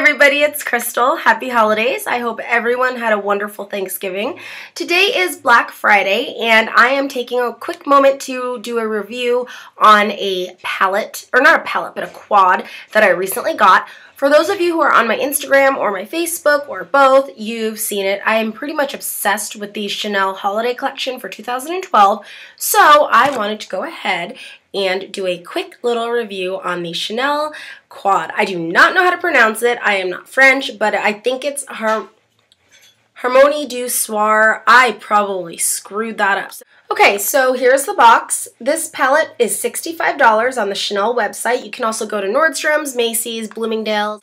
everybody, it's Crystal. Happy holidays. I hope everyone had a wonderful Thanksgiving. Today is Black Friday and I am taking a quick moment to do a review on a palette, or not a palette, but a quad that I recently got. For those of you who are on my Instagram or my Facebook or both, you've seen it. I am pretty much obsessed with the Chanel holiday collection for 2012, so I wanted to go ahead and do a quick little review on the Chanel quad. I do not know how to pronounce it. I am not French, but I think it's Harmonie du Soir. I probably screwed that up. Okay, so here's the box. This palette is $65 on the Chanel website. You can also go to Nordstrom's, Macy's, Bloomingdale's.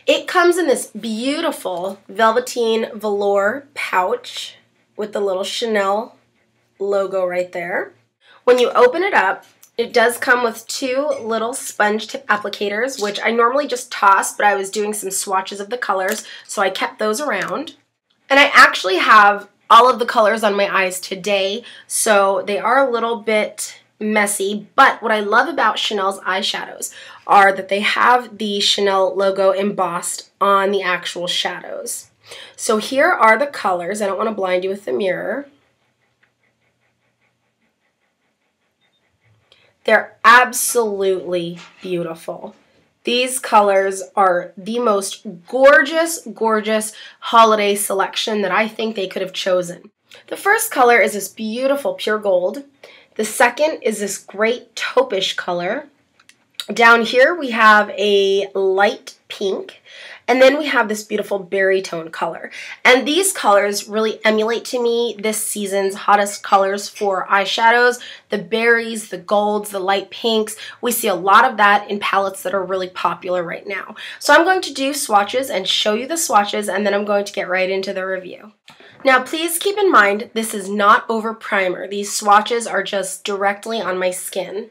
It comes in this beautiful velveteen velour pouch with the little Chanel logo right there. When you open it up, it does come with two little sponge tip applicators, which I normally just toss, but I was doing some swatches of the colors, so I kept those around. And I actually have all of the colors on my eyes today, so they are a little bit messy, but what I love about Chanel's eyeshadows are that they have the Chanel logo embossed on the actual shadows. So here are the colors. I don't want to blind you with the mirror. They're absolutely beautiful. These colors are the most gorgeous, gorgeous holiday selection that I think they could have chosen. The first color is this beautiful pure gold. The second is this great taupish color. Down here we have a light pink. And then we have this beautiful berry tone color. And these colors really emulate to me this season's hottest colors for eyeshadows. The berries, the golds, the light pinks. We see a lot of that in palettes that are really popular right now. So I'm going to do swatches and show you the swatches, and then I'm going to get right into the review. Now please keep in mind, this is not over primer. These swatches are just directly on my skin.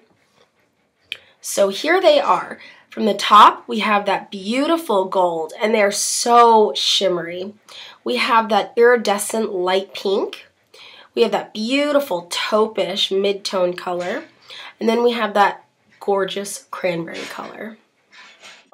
So here they are. From the top, we have that beautiful gold, and they're so shimmery. We have that iridescent light pink. We have that beautiful taupish mid-tone color. And then we have that gorgeous cranberry color.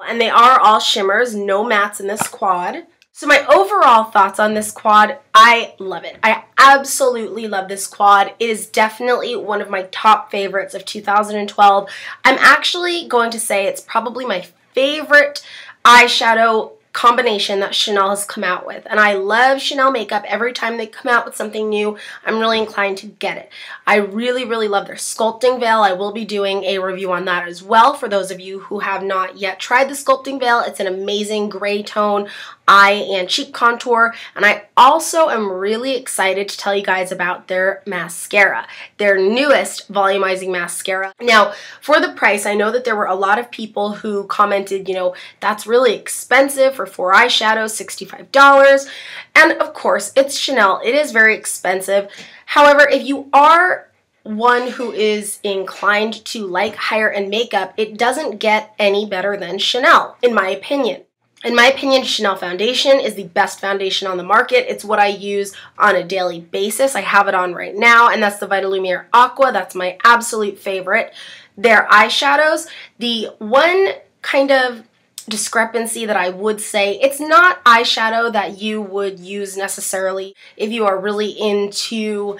And they are all shimmers, no mattes in this quad. So my overall thoughts on this quad, I love it. I absolutely love this quad. It is definitely one of my top favorites of 2012. I'm actually going to say it's probably my favorite eyeshadow combination that Chanel has come out with. And I love Chanel makeup. Every time they come out with something new, I'm really inclined to get it. I really, really love their sculpting veil. I will be doing a review on that as well for those of you who have not yet tried the sculpting veil. It's an amazing gray tone eye and cheek contour, and I also am really excited to tell you guys about their mascara, their newest volumizing mascara. Now, for the price, I know that there were a lot of people who commented, you know, that's really expensive for 4 eyeshadows, $65, and of course, it's Chanel. It is very expensive. However, if you are one who is inclined to like higher end makeup, it doesn't get any better than Chanel, in my opinion. In my opinion, Chanel foundation is the best foundation on the market. It's what I use on a daily basis. I have it on right now, and that's the Vitalumiere Aqua. That's my absolute favorite. Their eyeshadows, the one kind of discrepancy that I would say, it's not eyeshadow that you would use necessarily if you are really into,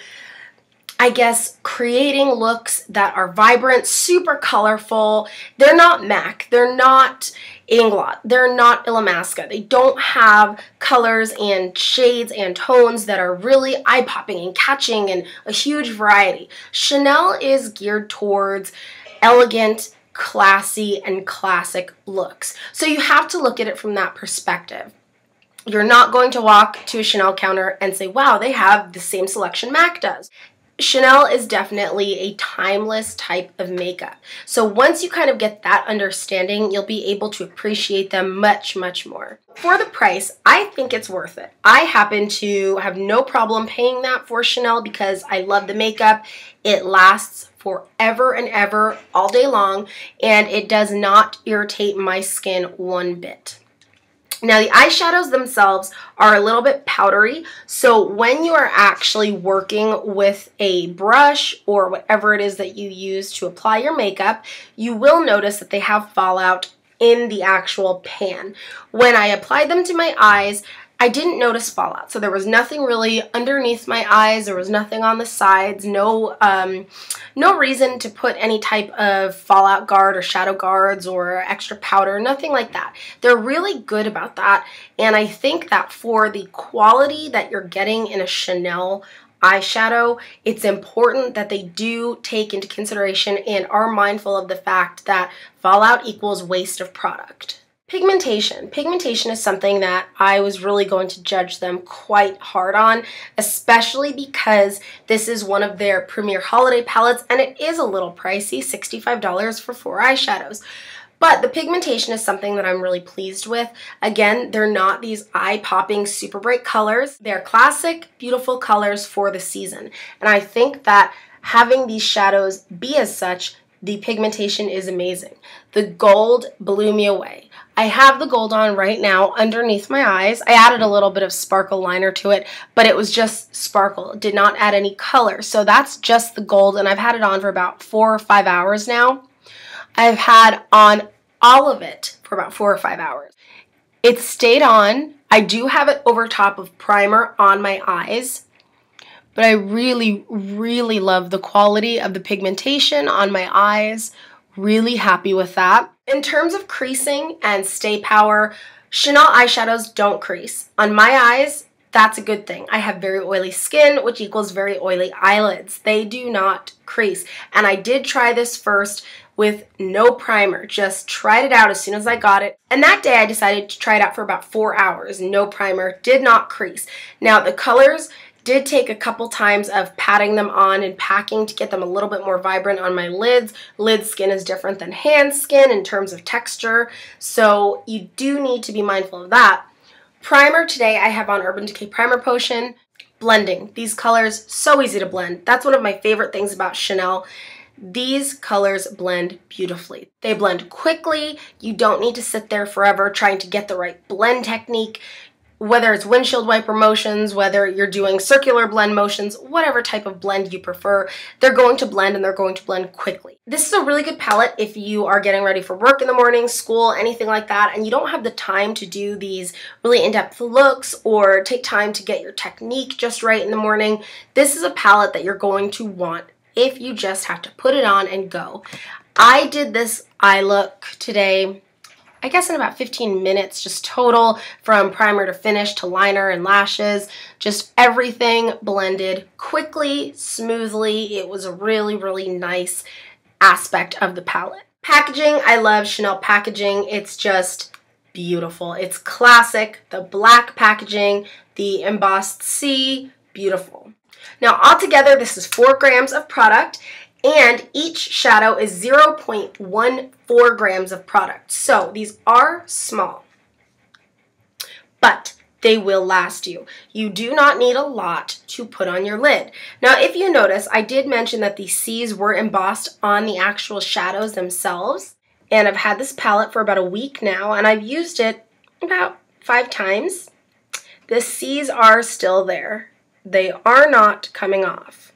I guess, creating looks that are vibrant, super colorful. They're not MAC. They're not Inglot. They're not Illamasqua. They don't have colors and shades and tones that are really eye-popping and catching and a huge variety. Chanel is geared towards elegant, classy, and classic looks. So you have to look at it from that perspective. You're not going to walk to a Chanel counter and say, wow, they have the same selection MAC does. Chanel is definitely a timeless type of makeup. So once you kind of get that understanding, you'll be able to appreciate them much, much more. For the price, I think it's worth it. I happen to have no problem paying that for Chanel because I love the makeup. It lasts forever and ever, all day long, and it does not irritate my skin one bit. Now the eyeshadows themselves are a little bit powdery, so when you are actually working with a brush or whatever it is that you use to apply your makeup, you will notice that they have fallout in the actual pan. When I applied them to my eyes, I didn't notice fallout. So there was nothing really underneath my eyes. There was nothing on the sides. No reason to put any type of fallout guard or shadow guards or extra powder, nothing like that. They're really good about that. And I think that for the quality that you're getting in a Chanel eyeshadow, it's important that they do take into consideration and are mindful of the fact that fallout equals waste of product. Pigmentation. Pigmentation is something that I was really going to judge them quite hard on, especially because this is one of their premier holiday palettes and it is a little pricey, $65 for 4 eyeshadows. But the pigmentation is something that I'm really pleased with. Again, they're not these eye-popping, super bright colors. They're classic, beautiful colors for the season. And I think that having these shadows be as such, the pigmentation is amazing. The gold blew me away. I have the gold on right now underneath my eyes. I added a little bit of sparkle liner to it, but it was just sparkle. It did not add any color. So that's just the gold, and I've had it on for about 4 or 5 hours now. I've had on all of it for about 4 or 5 hours. It stayed on. I do have it over top of primer on my eyes, but I really, really love the quality of the pigmentation on my eyes. Really happy with that. In terms of creasing and stay power, Chanel eyeshadows don't crease. On my eyes, that's a good thing. I have very oily skin, which equals very oily eyelids. They do not crease. And I did try this first with no primer. Just tried it out as soon as I got it. And that day I decided to try it out for about 4 hours. No primer, did not crease. Now the colors did take a couple times of patting them on and packing to get them a little bit more vibrant on my lids. Lid skin is different than hand skin in terms of texture, so you do need to be mindful of that. Primer today, I have on Urban Decay Primer Potion. Blending. These colors, so easy to blend. That's one of my favorite things about Chanel. These colors blend beautifully. They blend quickly. You don't need to sit there forever trying to get the right blend technique. Whether it's windshield wiper motions, whether you're doing circular blend motions, whatever type of blend you prefer, they're going to blend and they're going to blend quickly. This is a really good palette if you are getting ready for work in the morning, school, anything like that, and you don't have the time to do these really in-depth looks or take time to get your technique just right in the morning. This is a palette that you're going to want if you just have to put it on and go. I did this eye look today, I guess in about 15 minutes, just total, from primer to finish to liner and lashes. Just everything blended quickly, smoothly. It was a really, really nice aspect of the palette. Packaging, I love Chanel packaging. It's just beautiful. It's classic. The black packaging, the embossed C, beautiful. Now altogether, this is 4 grams of product, and each shadow is 0.14 grams of product. So these are small, but they will last you. You do not need a lot to put on your lid. Now, if you notice, I did mention that the C's were embossed on the actual shadows themselves, and I've had this palette for about a week now, and I've used it about 5 times. The C's are still there. They are not coming off.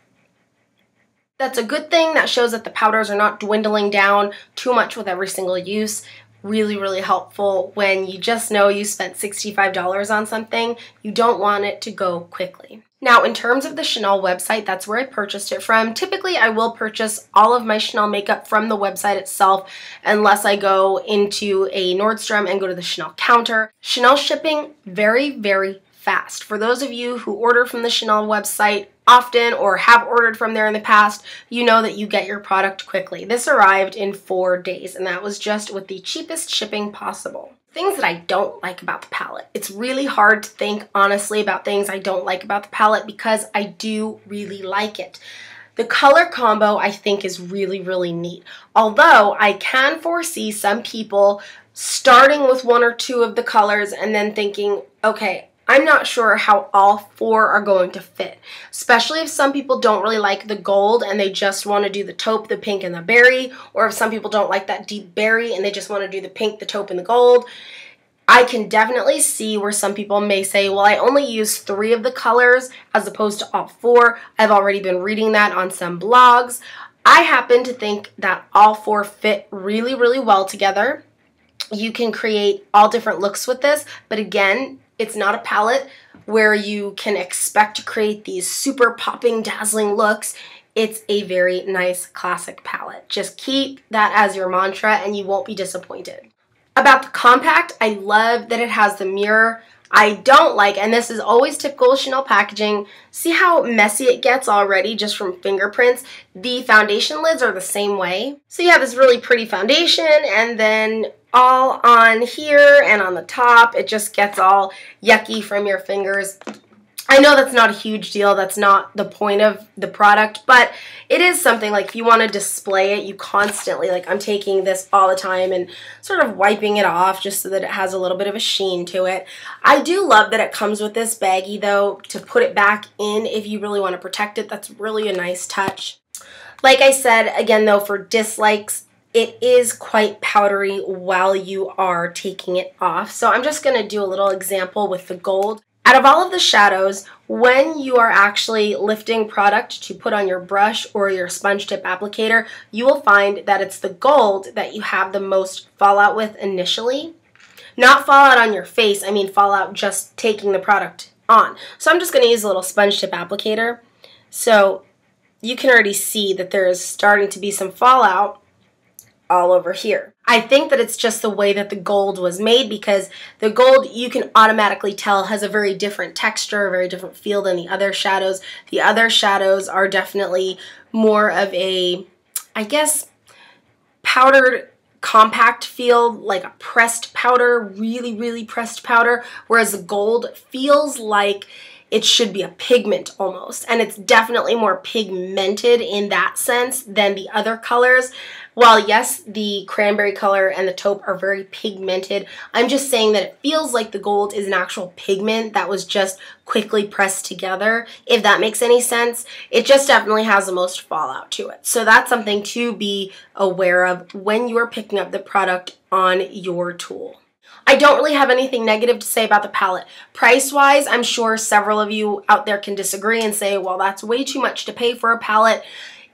That's a good thing. That shows that the powders are not dwindling down too much with every single use. Really, really helpful when you just know you spent $65 on something. You don't want it to go quickly. Now, in terms of the Chanel website, that's where I purchased it from. Typically, I will purchase all of my Chanel makeup from the website itself unless I go into a Nordstrom and go to the Chanel counter. Chanel shipping, very, very fast. For those of you who order from the Chanel website often or have ordered from there in the past, you know that you get your product quickly. This arrived in 4 days, and that was just with the cheapest shipping possible. Things that I don't like about the palette. It's really hard to think honestly about things I don't like about the palette because I do really like it. The color combo I think is really, really neat. Although I can foresee some people starting with 1 or 2 of the colors and then thinking, okay, I'm not sure how all 4 are going to fit, especially if some people don't really like the gold and they just want to do the taupe, the pink, and the berry, or if some people don't like that deep berry and they just want to do the pink, the taupe, and the gold. I can definitely see where some people may say, well, I only use 3 of the colors as opposed to all 4. I've already been reading that on some blogs. I happen to think that all 4 fit really, really well together. You can create all different looks with this, but again, it's not a palette where you can expect to create these super popping, dazzling looks. It's a very nice classic palette. Just keep that as your mantra and you won't be disappointed. About the compact, I love that it has the mirror. I don't like, and this is always typical Chanel packaging, see how messy it gets already just from fingerprints? The foundation lids are the same way. So you have this really pretty foundation, and then all on here and on the top, it just gets all yucky from your fingers. I know that's not a huge deal, that's not the point of the product, but it is something like if you want to display it, you constantly, like I'm taking this all the time and sort of wiping it off just so that it has a little bit of a sheen to it. I do love that it comes with this baggie though, to put it back in if you really want to protect it. That's really a nice touch. Like I said, again though, for dislikes, it is quite powdery while you are taking it off. So I'm just going to do a little example with the gold. Out of all of the shadows, when you are actually lifting product to put on your brush or your sponge tip applicator, you will find that it's the gold that you have the most fallout with initially. Not fallout on your face, I mean fallout just taking the product on. So I'm just going to use a little sponge tip applicator. So you can already see that there is starting to be some fallout all over here. I think that it's just the way that the gold was made, because the gold, you can automatically tell, has a very different texture, a very different feel than the other shadows. The other shadows are definitely more of a, I guess, powdered compact feel, like a pressed powder, really, really pressed powder, whereas the gold feels like it should be a pigment almost, and it's definitely more pigmented in that sense than the other colors. While yes, the cranberry color and the taupe are very pigmented, I'm just saying that it feels like the gold is an actual pigment that was just quickly pressed together, if that makes any sense. It just definitely has the most fallout to it. So that's something to be aware of when you are picking up the product on your tool. I don't really have anything negative to say about the palette. Price-wise, I'm sure several of you out there can disagree and say, well, that's way too much to pay for a palette.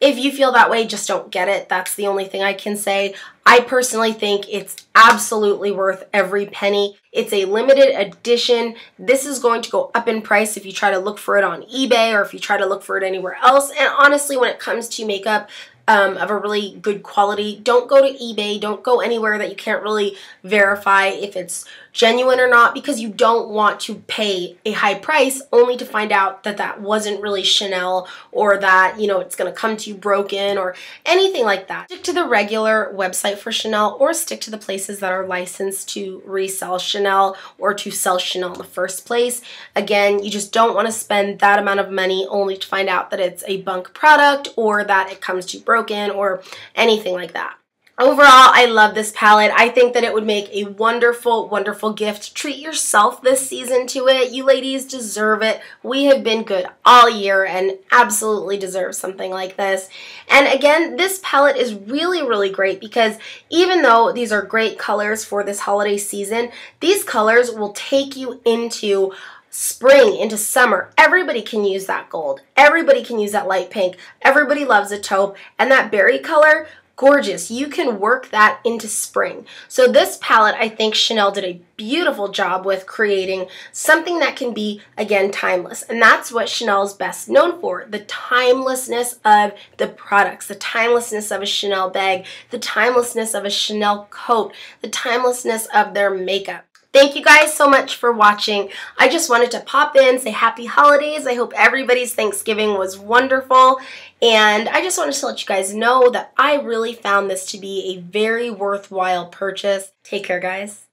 If you feel that way, just don't get it. That's the only thing I can say. I personally think it's absolutely worth every penny. It's a limited edition. This is going to go up in price if you try to look for it on eBay or if you try to look for it anywhere else. And honestly, when it comes to makeup, of a really good quality, don't go to eBay, don't go anywhere that you can't really verify if it's genuine or not, because you don't want to pay a high price only to find out that that wasn't really Chanel, or that, you know, it's going to come to you broken or anything like that. Stick to the regular website for Chanel, or stick to the places that are licensed to resell Chanel or to sell Chanel in the first place. Again, you just don't want to spend that amount of money only to find out that it's a bunk product or that it comes to you broken or anything like that. Overall, I love this palette. I think that it would make a wonderful, wonderful gift. Treat yourself this season to it. You ladies deserve it. We have been good all year and absolutely deserve something like this. And again, this palette is really, really great because even though these are great colors for this holiday season, these colors will take you into spring, into summer. Everybody can use that gold. Everybody can use that light pink. Everybody loves a taupe. And that berry color, gorgeous. You can work that into spring. So this palette, I think Chanel did a beautiful job with creating something that can be, again, timeless. And that's what Chanel is best known for, the timelessness of the products, the timelessness of a Chanel bag, the timelessness of a Chanel coat, the timelessness of their makeup. Thank you guys so much for watching. I just wanted to pop in, say happy holidays. I hope everybody's Thanksgiving was wonderful. And I just wanted to let you guys know that I really found this to be a very worthwhile purchase. Take care, guys.